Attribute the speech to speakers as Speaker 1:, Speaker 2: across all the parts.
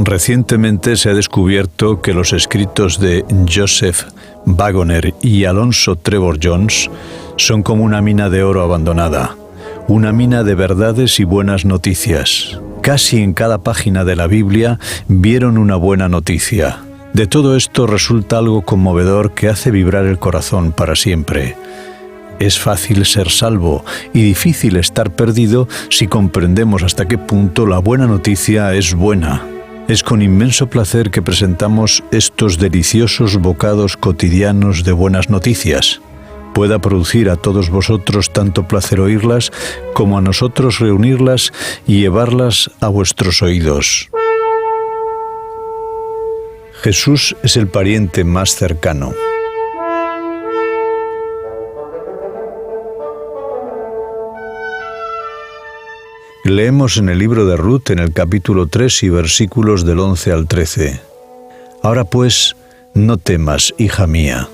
Speaker 1: Recientemente se ha descubierto que los escritos de Joseph Waggoner y Alonzo Trevor Jones son como una mina de oro abandonada, una mina de verdades y buenas noticias. Casi en cada página de la Biblia vieron una buena noticia. De todo esto resulta algo conmovedor que hace vibrar el corazón para siempre. Es fácil ser salvo y difícil estar perdido si comprendemos hasta qué punto la buena noticia es buena. Es con inmenso placer que presentamos estos deliciosos bocados cotidianos de buenas noticias. Pueda producir a todos vosotros tanto placer oírlas como a nosotros reunirlas y llevarlas a vuestros oídos. Jesús es el pariente más cercano. Leemos en el libro de Ruth, en el capítulo 3 y versículos del 11 al 13. Ahora pues, no temas, hija mía.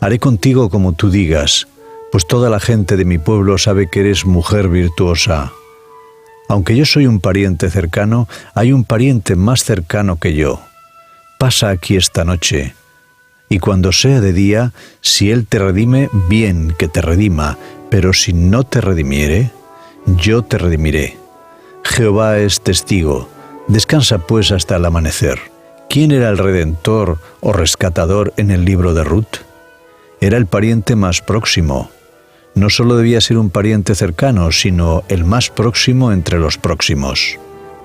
Speaker 1: Haré contigo como tú digas, pues toda la gente de mi pueblo sabe que eres mujer virtuosa. Aunque yo soy un pariente cercano, hay un pariente más cercano que yo. Pasa aquí esta noche. Y cuando sea de día, si él te redime, bien que te redima, pero si no te redimiere, yo te redimiré. Jehová es testigo. Descansa pues hasta el amanecer. ¿Quién era el redentor o rescatador en el libro de Ruth? Era el pariente más próximo. No solo debía ser un pariente cercano, sino el más próximo entre los próximos.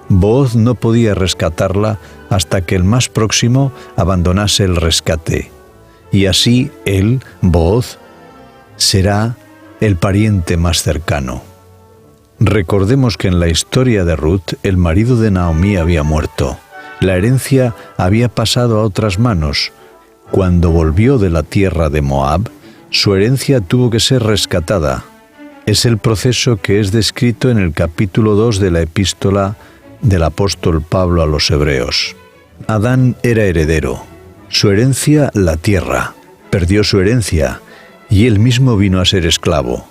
Speaker 1: Booz no podía rescatarla hasta que el más próximo abandonase el rescate. Y así él, Booz, será el pariente más cercano. Recordemos que en la historia de Ruth, el marido de Naomi había muerto. La herencia había pasado a otras manos. Cuando volvió de la tierra de Moab, su herencia tuvo que ser rescatada. Es el proceso que es descrito en el capítulo 2 de la epístola del apóstol Pablo a los Hebreos. Adán era heredero. Su herencia, la tierra. Perdió su herencia y él mismo vino a ser esclavo.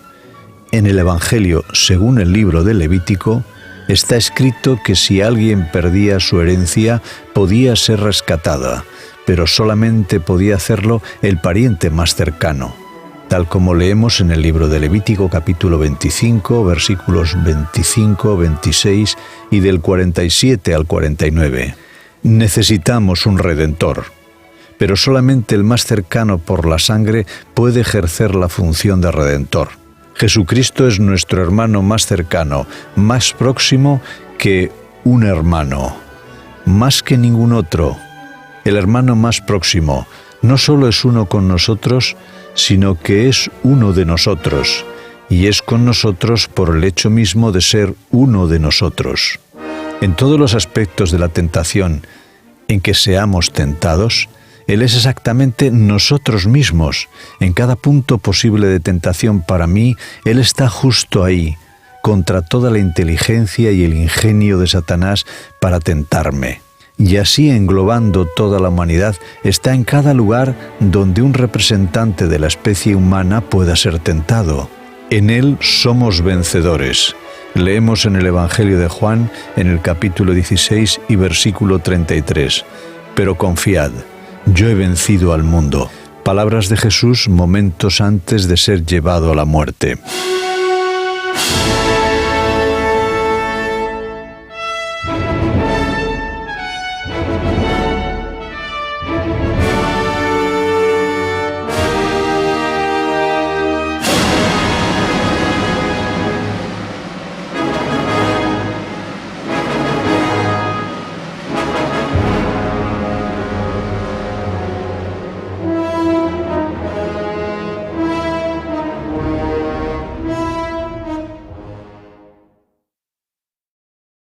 Speaker 1: En el Evangelio, según el libro de Levítico, está escrito que si alguien perdía su herencia, podía ser rescatada, pero solamente podía hacerlo el pariente más cercano, tal como leemos en el libro de Levítico capítulo 25, versículos 25, 26 y del 47 al 49. Necesitamos un redentor, pero solamente el más cercano por la sangre puede ejercer la función de redentor. Jesucristo es nuestro hermano más cercano, más próximo que un hermano, más que ningún otro. El hermano más próximo no solo es uno con nosotros, sino que es uno de nosotros, y es con nosotros por el hecho mismo de ser uno de nosotros. En todos los aspectos de la tentación en que seamos tentados, Él es exactamente nosotros mismos. En cada punto posible de tentación para mí, Él está justo ahí, contra toda la inteligencia y el ingenio de Satanás para tentarme. Y así, englobando toda la humanidad, está en cada lugar donde un representante de la especie humana pueda ser tentado. En Él somos vencedores. Leemos en el Evangelio de Juan, en el capítulo 16 y versículo 33. Pero confiad, yo he vencido al mundo. Palabras de Jesús momentos antes de ser llevado a la muerte.